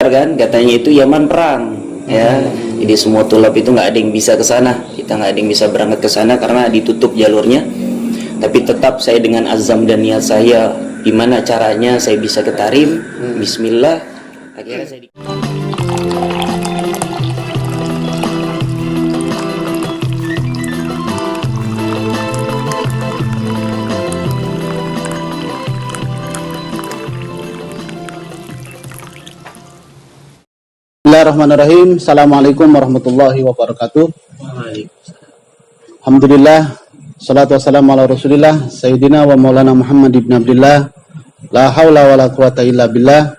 kabar kan katanya itu Yaman perang ya. Jadi semua tulab itu nggak ada yang bisa ke sana, kita nggak ada yang bisa berangkat ke sana karena ditutup jalurnya. Tapi tetap saya dengan azam dan niat saya, gimana caranya saya bisa ke Tarim, bismillah, akhirnya saya Bismillahirrahmanirrahim. Assalamualaikum warahmatullahi wabarakatuh. Alhamdulillah, salatu wassalamu ala rasulillah Sayyidina wa maulana Muhammad ibn Abdillah. La hawla wa la quwata illa billah.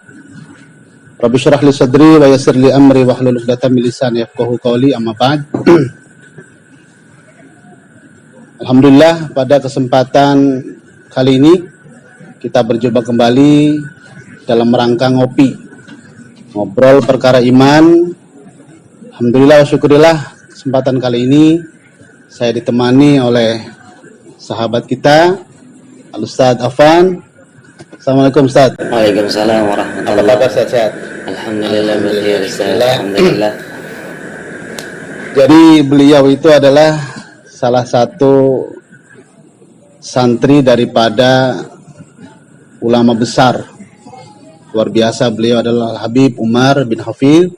Rabbi syrah li sadri wa yassir li amri wa hlul 'uqdatam min lisani yafqahu qawli, amma ba'd. Alhamdulillah, pada kesempatan kali ini kita berjumpa kembali dalam rangka ngobrol perkara iman. Alhamdulillah wa syukurillah, kesempatan kali ini saya ditemani oleh sahabat kita Al-Ustadz Afan. Assalamualaikum Ustadz. Waalaikumsalam warahmatullahi wabarakatuh. Apa kabar, sehat-sehat? Alhamdulillah, alhamdulillah. Jadi beliau itu adalah salah satu santri daripada ulama besar. Luar biasa, beliau adalah Habib Umar bin Hafidh.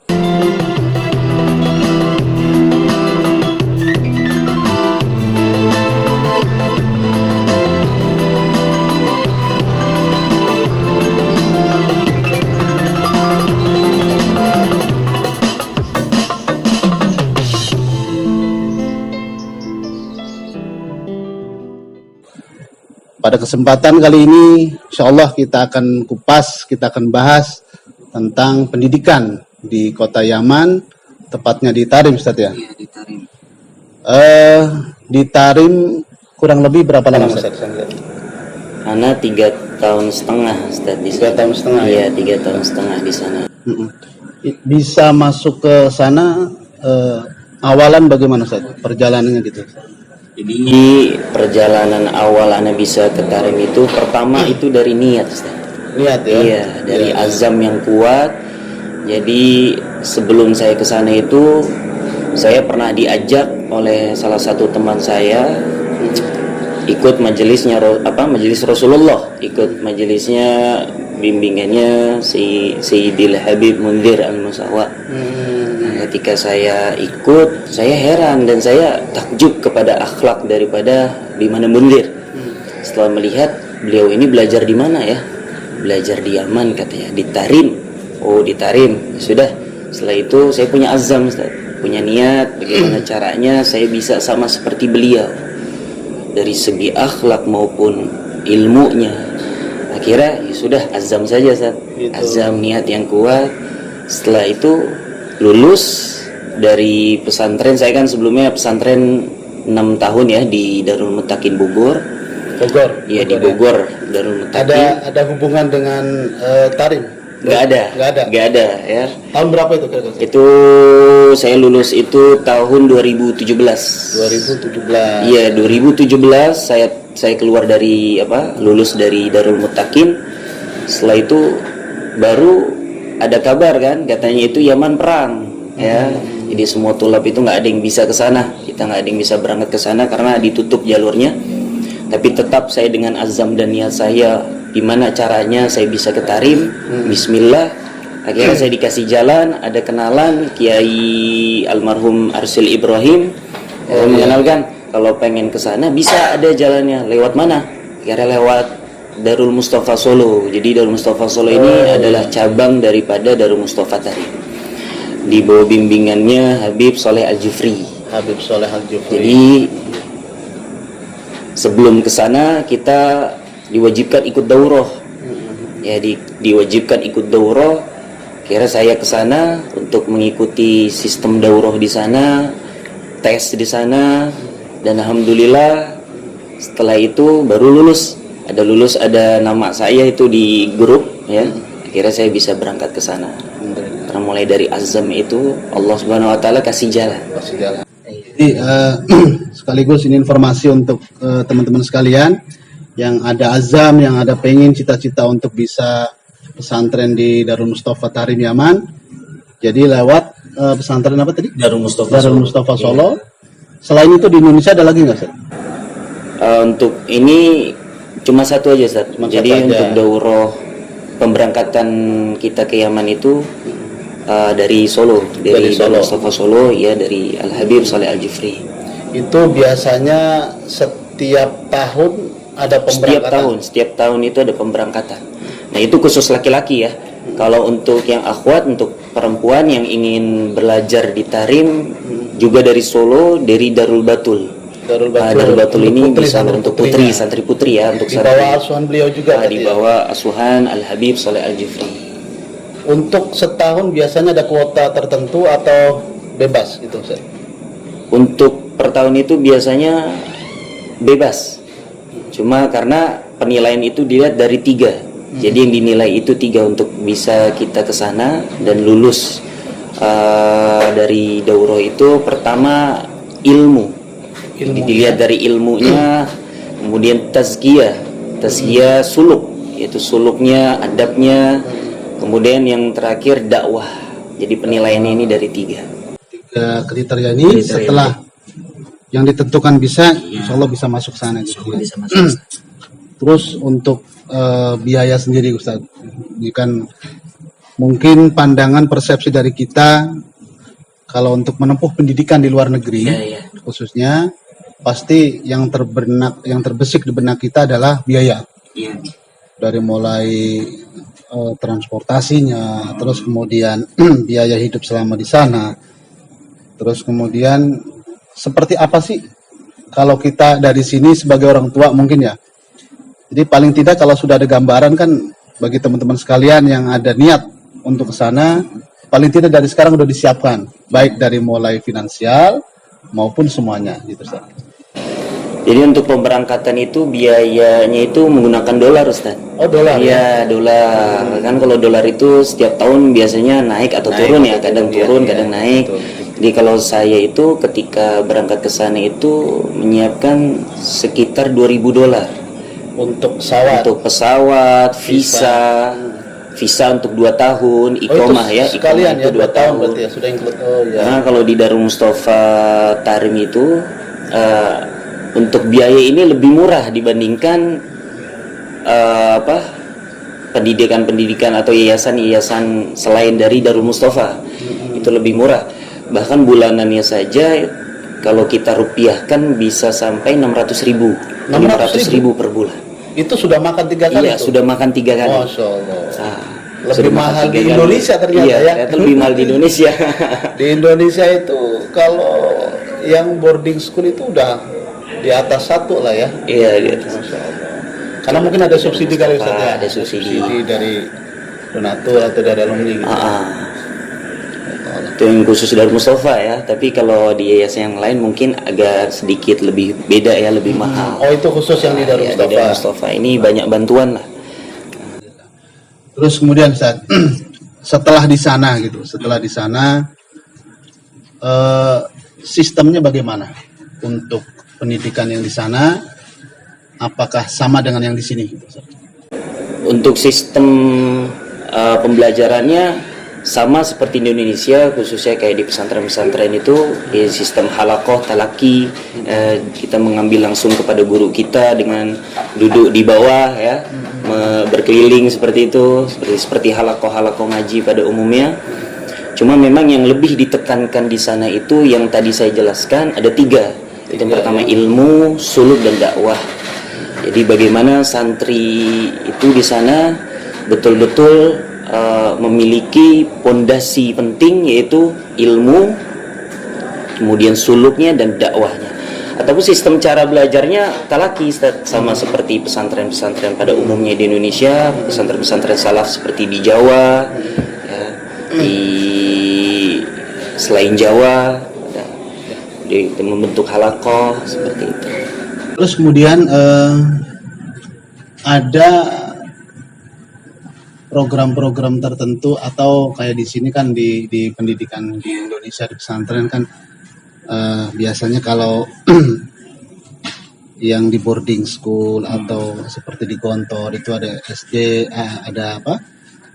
Pada kesempatan kali ini, insyaallah kita akan kupas, kita akan bahas tentang pendidikan di kota Yaman, tepatnya di Tarim, Ustaz ya? Iya, di Tarim. Di Tarim kurang lebih berapa lama, Ustaz? Ana 3 tahun setengah, Ustaz, di sana. 3 tahun setengah. Iya, 3 tahun setengah di sana. Bisa masuk ke sana awalan bagaimana, Ustaz? Perjalanannya gitu. Jadi perjalanan awal Ana bisa ke Tarim itu pertama itu dari niat, Ustaz. Niat ya? Iya, dari azam yang kuat. Jadi sebelum saya ke sana itu saya pernah diajak oleh salah satu teman saya ikut majelisnya majelis Rasulullah, ikut majelisnya bimbingannya si Sayyidil Habib Mundir Al-Musawa. Ketika saya ikut, saya heran dan saya takjub kepada akhlak daripada Bimana Mundir. Setelah melihat beliau ini belajar di mana ya? Belajar di Yaman katanya, di Tarim. Oh, di Tarim. Sudah. Setelah itu saya punya azam, Ustaz. Punya niat bagaimana caranya saya bisa sama seperti beliau. Dari segi akhlak maupun ilmunya. Akhirnya ya sudah, azam saja, Ustaz. Azam, niat yang kuat. Setelah itu lulus dari pesantren. Saya kan sebelumnya pesantren 6 tahun ya di Darul Muttaqin Bogor. Iya, di Bogor, Darul Muttaqin. Ada hubungan dengan Tarim? Nggak ada ya. Tahun berapa itu kira-kira? Itu saya lulus itu tahun 2017. 2017. Iya, 2017 saya keluar dari lulus dari Darul Muttaqin. Setelah itu baru ada kabar kan katanya itu Yaman perang ya. Jadi semua tulab itu nggak ada yang bisa ke sana, kita nggak ada yang bisa berangkat ke sana karena ditutup jalurnya. Tapi tetap saya dengan azam dan niat saya, gimana caranya saya bisa ke Tarim, bismillah. Akhirnya saya dikasih jalan, ada kenalan Kiai almarhum Arsil Ibrahim mengenalkan kalau pengen ke sana bisa, ada jalannya. Lewat mana? Akhirnya lewat Darul Mustafa Solo. Jadi Darul Mustafa Solo ini adalah cabang daripada Darul Mustafa Tarim. Di bawah bimbingannya Habib Soleh Al-Jufri. Jadi sebelum ke sana kita diwajibkan ikut daurah. Ya, diwajibkan ikut daurah. Kira saya ke sana untuk mengikuti sistem daurah di sana, tes di sana, dan alhamdulillah setelah itu baru lulus. Ada nama saya itu di grup ya. Akhirnya saya bisa berangkat ke sana. Karena mulai dari azam itu Allah Subhanahu wa taala kasih jalan. Jadi sekaligus ini informasi untuk teman-teman sekalian yang ada azam, yang ada pengen cita-cita untuk bisa pesantren di Darul Mustafa Tarim Yaman. Jadi lewat pesantren apa tadi? Darul Mustafa Darul Mustafa Solo. Selain itu di Indonesia ada lagi nggak, Ustaz? Untuk ini cuma satu aja, Ustaz. Cuma Jadi satu aja. untuk daurah pemberangkatan kita ke Yaman itu dari Solo, dari Solo. Darul Mustafa Solo, ya, dari Al Habib Saleh Al Jufri. Itu biasanya setiap tahun ada pemberangkatan. Setiap tahun itu ada pemberangkatan. Nah, itu khusus laki-laki ya. Kalau untuk yang akhwat, untuk perempuan yang ingin belajar di Tarim, juga dari Solo, dari Darul Batul. Darul Darul Batul untuk ini putri, bisa santri untuk putrinya. putri, santri putri ya, untuk Di santri. bawah asuhan beliau juga. Di bawah asuhan Al Habib Saleh Al Jufri. Untuk setahun biasanya ada kuota tertentu atau bebas gitu, Ustaz? Untuk per tahun itu biasanya bebas. Cuma karena penilaian itu dilihat dari 3. Jadi yang dinilai itu 3 untuk bisa kita ke sana dan lulus. Dari daurah itu pertama ilmu. Jadi dilihat dari ilmunya, kemudian tazkiyah suluk, yaitu suluknya, adabnya, kemudian yang terakhir dakwah. Jadi penilaiannya ini dari 3. 3 kriteria ini setelah yang ditentukan bisa, insya Allah bisa masuk sana gitu. Bisa masuk. Terus untuk biaya sendiri, Ustaz, ini kan mungkin pandangan persepsi dari kita kalau untuk menempuh pendidikan di luar negeri, khususnya pasti yang terbesit di benak kita adalah biaya. Dari mulai transportasinya, terus kemudian biaya hidup selama di sana, terus kemudian seperti apa sih kalau kita dari sini sebagai orang tua mungkin ya. Jadi paling tidak kalau sudah ada gambaran kan bagi teman-teman sekalian yang ada niat untuk ke sana, paling tidak dari sekarang udah disiapkan, baik dari mulai finansial maupun semuanya gitu, Ustaz. Jadi untuk pemberangkatan itu biayanya itu menggunakan dolar, Ustaz. Oh, dolar. Iya, dolar. Kan kalau dolar itu setiap tahun biasanya naik atau turun ya, kadang turun, kadang naik. Jadi kalau saya itu ketika berangkat ke sana itu menyiapkan sekitar $2.000 Untuk pesawat. untuk pesawat, visa untuk 2 tahun, iqomah ya, sekalian iqomah itu ya 2 2 tahun tahun. berarti ya sudah include. Oh ya. Karena kalau di Darul Mustafa Tarim itu untuk biaya ini lebih murah dibandingkan pendidikan atau yayasan selain dari Darul Mustafa. Itu lebih murah. Bahkan bulanannya saja kalau kita rupiahkan bisa sampai 600.000 per bulan. Itu sudah makan 3 kali. Iya, sudah makan 3 kali. Masya Allah. Lebih sudah makan mahal 3 di kali. Indonesia ternyata Iya, ya. ternyata lebih mahal di Indonesia. Di Indonesia itu kalau yang boarding school itu udah di atas 1 lah ya. Iya, di atas. Masya Allah. Karena mungkin ada subsidi kali, Ustaz ya. Ada subsidi. Dari donatur atau dari alumni gitu. Itu yang khusus dari Mustafa ya. Tapi kalau di yayasan yang lain mungkin agak sedikit lebih beda ya, lebih mahal. Oh, itu khusus yang di Darul Ya, Mustafa. di Darul Mustafa ini banyak bantuan lah. Terus kemudian Ustaz, setelah di sana sistemnya bagaimana untuk pendidikan yang di sana? Apakah sama dengan yang di sini? Untuk sistem pembelajarannya sama seperti di Indonesia, khususnya kayak di pesantren-pesantren itu ya, sistem halakoh, talaki, kita mengambil langsung kepada guru kita dengan duduk di bawah ya, berkeliling seperti itu, seperti halakoh ngaji pada umumnya. Cuma memang yang lebih ditekankan di sana itu yang tadi saya jelaskan ada 3. Yang pertama ilmu, suluk dan dakwah. Jadi bagaimana santri itu di sana betul-betul memiliki pondasi penting, yaitu ilmu, kemudian suluknya dan dakwahnya. Ataupun sistem cara belajarnya talaki, sama seperti pesantren-pesantren pada umumnya di Indonesia, pesantren-pesantren salaf seperti di Jawa ya, di selain Jawa di membentuk halakoh seperti itu. Terus kemudian ada program-program tertentu atau kayak di sini kan di pendidikan di Indonesia di pesantren kan biasanya kalau yang di boarding school atau seperti di Gontor itu ada SD, ada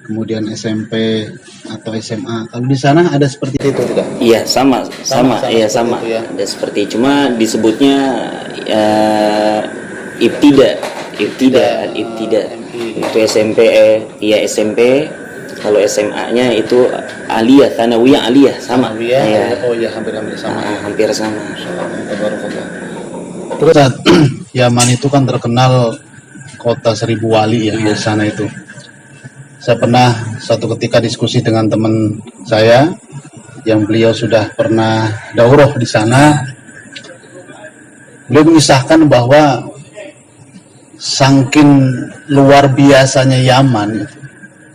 kemudian SMP atau SMA. Kalau di sana ada seperti itu tidak? Iya, sama, iya sama. Itu, ya. Ada seperti, cuma disebutnya ibtida, itu SMP, iya SMP. Kalau SMA-nya itu aliyah, thanawiyah aliyah, sama. Iya. Oh iya, hampir-hampir sama. Hampir sama. Terus Yaman itu kan terkenal kota 1000 wali ya di sana itu. Saya pernah suatu ketika diskusi dengan teman saya yang beliau sudah pernah daurah di sana. Beliau mengisahkan bahwa saking luar biasanya Yaman,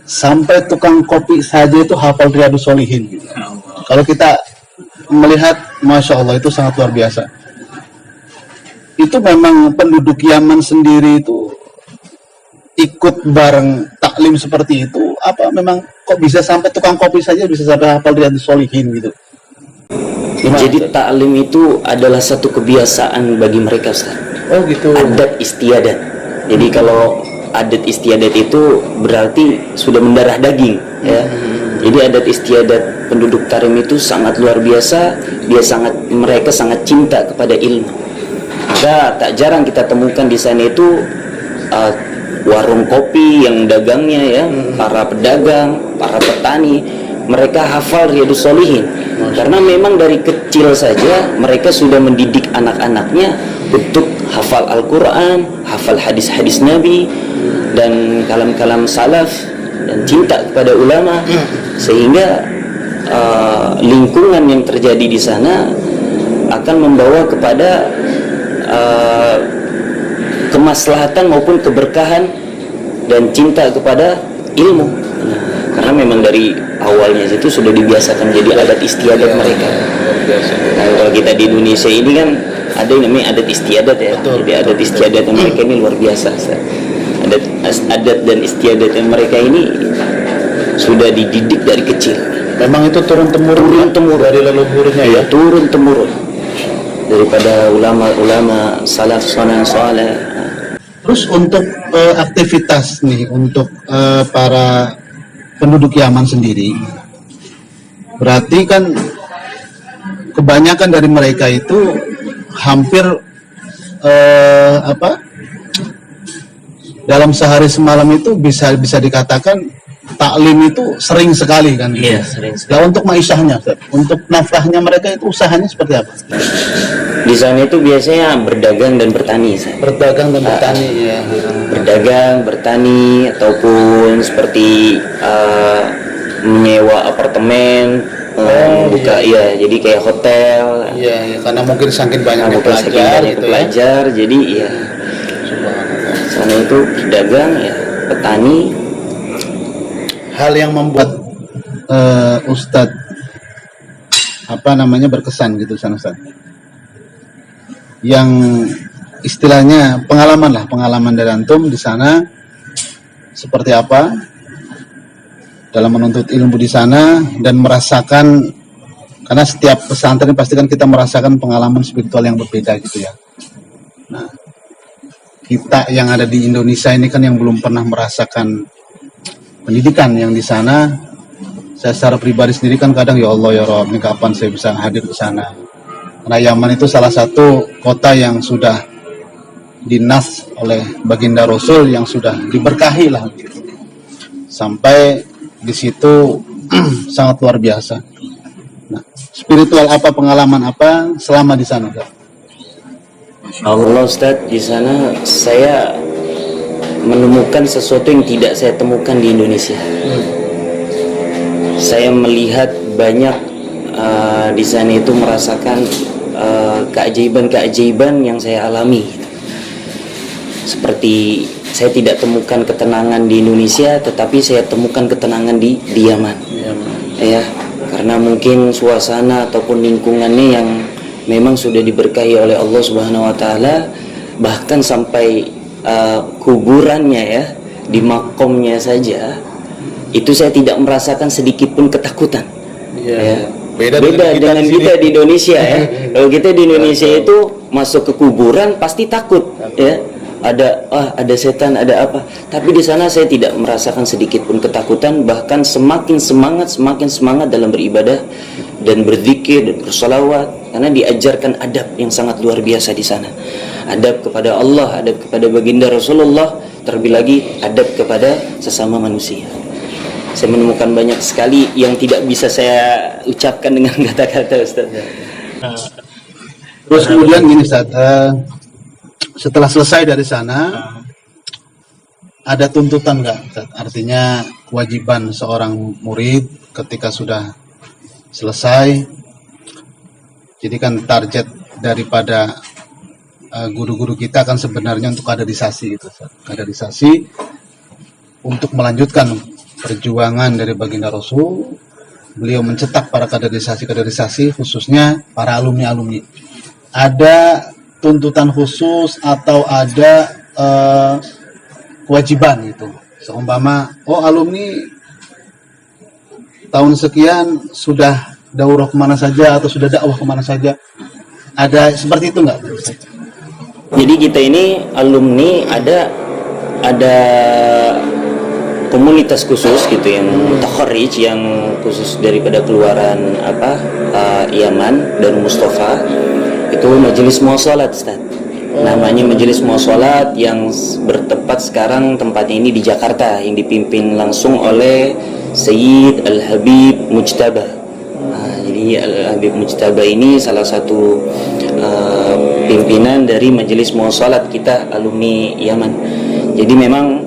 sampai tukang kopi saja itu hafal Riyadhus Shalihin. Gitu. Kalau kita melihat, Masya Allah, itu sangat luar biasa. Itu memang penduduk Yaman sendiri itu ikut bareng taklim seperti itu, apa memang kok bisa sampai tukang kopi saja bisa sampai hafal Riyadhus Shalihin gitu? Jadi taklim itu adalah satu kebiasaan bagi mereka, Ustaz. Oh gitu. Adat istiadat. Jadi kalau adat istiadat itu berarti sudah mendarah daging, ya. Jadi adat istiadat penduduk Tarim itu sangat luar biasa. Mereka sangat cinta kepada ilmu. Maka tak jarang kita temukan di sana itu warung kopi yang dagangnya, ya, para pedagang, para petani, mereka hafal Riyadhus Shalihin. Karena memang dari kecil saja mereka sudah mendidik anak-anaknya untuk hafal Al-Quran, hafal hadis-hadis Nabi dan kalam-kalam salaf, dan cinta kepada ulama, sehingga lingkungan yang terjadi di sana akan membawa kepada kemaslahatan maupun keberkahan dan cinta kepada ilmu. Karena memang dari awalnya itu sudah dibiasakan jadi adat istiadat mereka. Nah, kalau kita di Indonesia ini kan ada yang namanya adat istiadat, ya. Jadi adat istiadat mereka ini luar biasa. Adat dan istiadat mereka ini sudah dididik dari kecil. Memang itu turun temurun dari leluhurnya, ya. Turun temurun daripada ulama-ulama salaf saleh. Terus untuk aktivitas nih untuk para penduduk Yaman sendiri, berarti kan kebanyakan dari mereka itu hampir dalam sehari semalam itu bisa dikatakan taklim itu sering sekali kan? Gitu. Iya, sering sekali. Nah, untuk maishahnya, untuk nafkahnya mereka itu usahanya seperti apa? Di sana itu biasanya berdagang dan bertani. Berdagang dan bertani, ya. Berdagang, bertani, ataupun seperti menyewa apartemen, buka, iya, jadi kayak hotel. Iya, karena mungkin saking banyaknya pelajar, jadi ya. Sana itu berdagang, ya, petani. Hal yang membuat Ustadz berkesan gitu sana, Ustadz, yang istilahnya pengalaman dari antum di sana seperti apa dalam menuntut ilmu di sana dan merasakan, karena setiap pesantren pasti kan kita merasakan pengalaman spiritual yang berbeda gitu ya. Nah, kita yang ada di Indonesia ini kan yang belum pernah merasakan pendidikan yang di sana. Saya secara pribadi sendiri kan kadang, ya Allah ya Rabb, ini kapan saya bisa hadir ke sana? Karena Yaman itu salah satu kota yang sudah dinas oleh baginda Rasul, yang sudah diberkahi lah gitu. Sampai di situ sangat luar biasa. Nah, spiritual apa, pengalaman apa selama di sana? Allah, Ustaz, di sana saya menemukan sesuatu yang tidak saya temukan di Indonesia. Saya melihat banyak di sana itu merasakan keajaiban-keajaiban yang saya alami. Seperti saya tidak temukan ketenangan di Indonesia, tetapi saya temukan ketenangan di Yaman. Ya, karena mungkin suasana ataupun lingkungannya yang memang sudah diberkahi oleh Allah Subhanahu wa taala, bahkan sampai kuburannya, ya, di makomnya saja itu saya tidak merasakan sedikit pun ketakutan. Ya. Beda dengan kita di Indonesia, ya. Kalau kita di Indonesia itu masuk ke kuburan pasti takut, ya. ada setan, ada apa. Tapi di sana saya tidak merasakan sedikit pun ketakutan, bahkan semakin semangat dalam beribadah dan berzikir dan bersolawat, karena diajarkan adab yang sangat luar biasa di sana. Adab kepada Allah, adab kepada baginda Rasulullah, terlebih lagi adab kepada sesama manusia. Saya menemukan banyak sekali yang tidak bisa saya ucapkan dengan kata-kata, Ustaz. Terus kemudian gini Ustaz, setelah selesai dari sana ada tuntutan nggak Ustaz? Artinya kewajiban seorang murid ketika sudah selesai, jadi kan target daripada guru-guru kita kan sebenarnya untuk kaderisasi gitu Ustaz. Kaderisasi untuk melanjutkan perjuangan dari baginda Rasul. Beliau mencetak para kaderisasi khususnya para alumni. Ada tuntutan khusus atau ada kewajiban gitu. Seumpama, alumni tahun sekian sudah daurah kemana saja atau sudah dakwah kemana saja. Ada seperti itu nggak? Jadi kita ini alumni ada komunitas khusus gitu yang mutakharrij, yang khusus daripada keluaran Yaman dan Mustafa, itu majelis muassalat Ustaz. Namanya majelis muassalat, yang bertempat sekarang tempatnya ini di Jakarta, yang dipimpin langsung oleh Sayyid Al-Habib Mujtaba. Jadi Al-Habib Mujtaba ini salah satu pimpinan dari majelis muassalat kita alumni Yaman. Jadi memang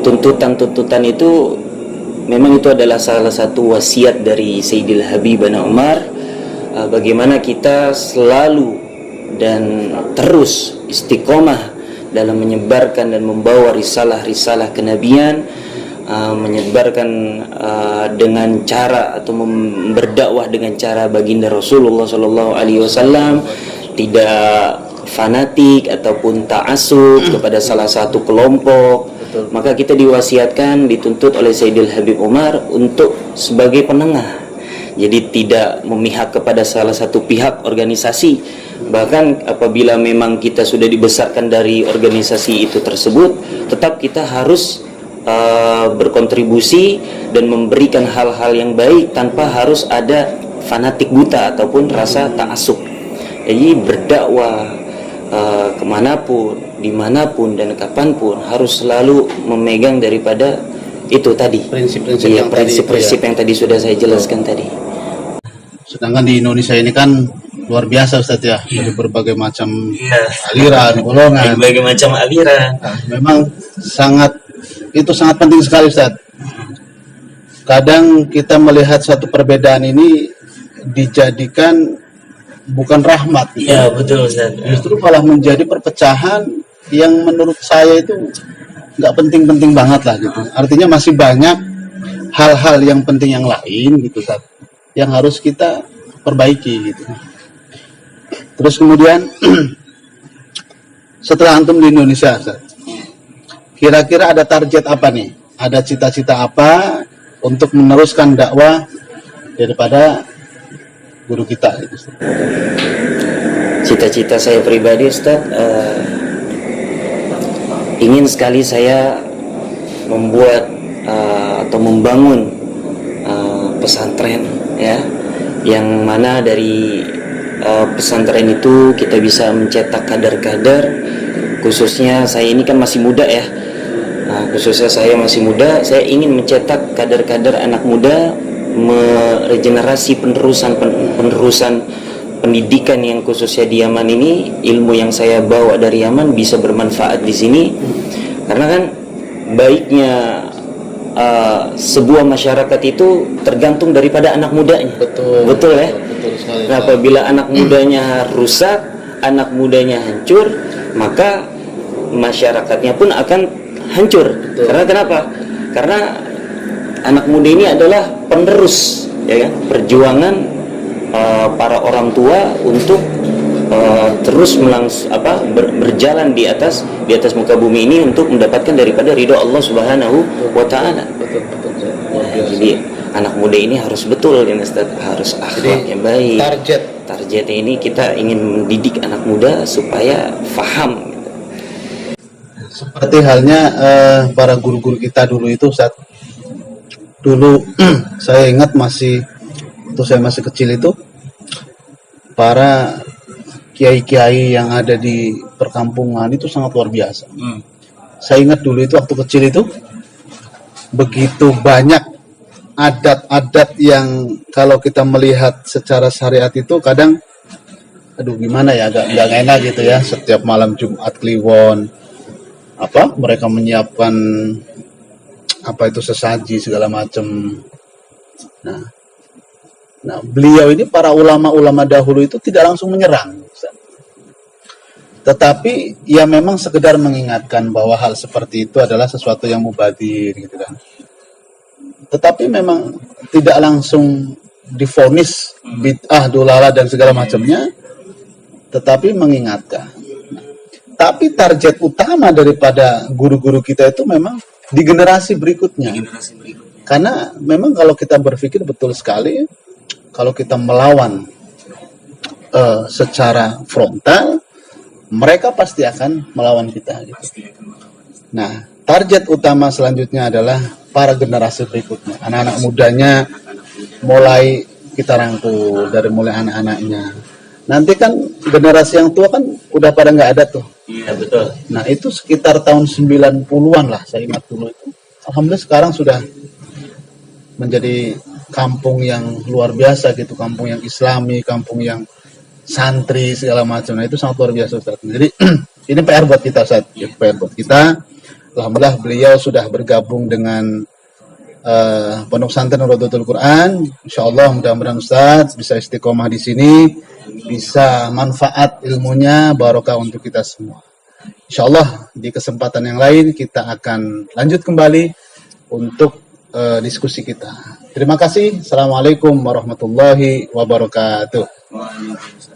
tuntutan itu memang itu adalah salah satu wasiat dari Sayyidil Habibana Umar, bagaimana kita selalu dan terus istiqomah dalam menyebarkan dan membawa risalah-risalah kenabian, menyebarkan dengan cara atau berdakwah dengan cara baginda Rasulullah SAW, tidak fanatik ataupun ta'assub kepada salah satu kelompok. Maka kita diwasiatkan, dituntut oleh Sayyidil Habib Umar untuk sebagai penengah. Jadi tidak memihak kepada salah satu pihak organisasi. Bahkan apabila memang kita sudah dibesarkan dari organisasi itu tersebut, tetap kita harus berkontribusi dan memberikan hal-hal yang baik tanpa harus ada fanatik buta ataupun rasa ta'assub. Jadi berdakwah kemanapun, dimanapun dan kapanpun harus selalu memegang daripada itu tadi, prinsip-prinsip yang tadi sudah saya jelaskan tadi. Sedangkan di Indonesia ini kan luar biasa Ustaz ya, dari berbagai macam aliran, golongan, berbagai macam aliran. Memang sangat penting sekali Ustaz. Kadang kita melihat satu perbedaan ini dijadikan bukan rahmat gitu. Ya betul Ustaz. Justru malah menjadi perpecahan yang menurut saya itu nggak penting-penting banget lah gitu. Artinya masih banyak hal-hal yang penting yang lain gitu Ustaz, yang harus kita perbaiki gitu. Terus kemudian setelah antum di Indonesia Ustaz, kira-kira ada target apa nih? Ada cita-cita apa untuk meneruskan dakwah daripada guru kita itu? Cita-cita saya pribadi Ustaz, ingin sekali saya membuat atau membangun pesantren ya, yang mana dari pesantren itu kita bisa mencetak kader-kader. Khususnya saya ini kan masih muda ya, khususnya saya masih muda, saya ingin mencetak kader-kader anak muda, meregenerasi penerusan pendidikan yang khususnya di Yaman ini. Ilmu yang saya bawa dari Yaman bisa bermanfaat di sini, karena kan baiknya sebuah masyarakat itu tergantung daripada anak mudanya. Betul ya. Betul sekali. Nah, apabila anak mudanya rusak, anak mudanya hancur, maka masyarakatnya pun akan hancur. Betul. Karena kenapa? Karena anak muda ini adalah penerus ya kan, perjuangan para orang tua untuk terus berjalan di atas muka bumi ini untuk mendapatkan daripada ridho Allah Subhanahu wa taala. Jadi anak muda ini harus betul ya Ustaz, harus akhlak yang baik. Target ini kita ingin mendidik anak muda supaya faham seperti halnya para guru-guru kita dulu itu saat dulu saya ingat masih waktu saya masih kecil itu para kiai-kiai yang ada di perkampungan itu sangat luar biasa. Saya ingat dulu itu waktu kecil itu begitu banyak adat-adat yang kalau kita melihat secara syariat itu kadang aduh gimana ya agak nggak enak gitu ya. Setiap malam Jumat Kliwon mereka menyiapkan itu sesaji segala macam. Nah, beliau ini para ulama-ulama dahulu itu tidak langsung menyerang, tetapi ya memang sekedar mengingatkan bahwa hal seperti itu adalah sesuatu yang mubadir gitu kan. Tetapi memang tidak langsung divonis bid'ah, dolala dan segala macamnya, tetapi mengingatkan. Tapi target utama daripada guru-guru kita itu memang di generasi berikutnya. Karena memang kalau kita berpikir betul sekali, kalau kita melawan secara frontal, mereka pasti akan melawan kita. Gitu. Nah, target utama selanjutnya adalah para generasi berikutnya. Anak-anak mudanya mulai kita rangkul dari mulai anak-anaknya. Nanti kan generasi yang tua kan udah pada nggak ada tuh. Iya betul. Nah itu sekitar tahun 90-an lah saya ingat dulu itu. Alhamdulillah sekarang sudah menjadi kampung yang luar biasa gitu. Kampung yang islami, kampung yang santri segala macam. Nah itu sangat luar biasa Ustaz. Jadi ini PR buat kita Ustaz. PR buat kita. Alhamdulillah beliau sudah bergabung dengan Pondok Pesantren Rodotul Quran. Insyaallah mudah-mudahan Ustaz bisa istiqomah di sini, bisa manfaat ilmunya barokah untuk kita semua. Insyaallah di kesempatan yang lain kita akan lanjut kembali untuk diskusi kita. Terima kasih. Assalamualaikum warahmatullahi wabarakatuh. Waalaikumsalam.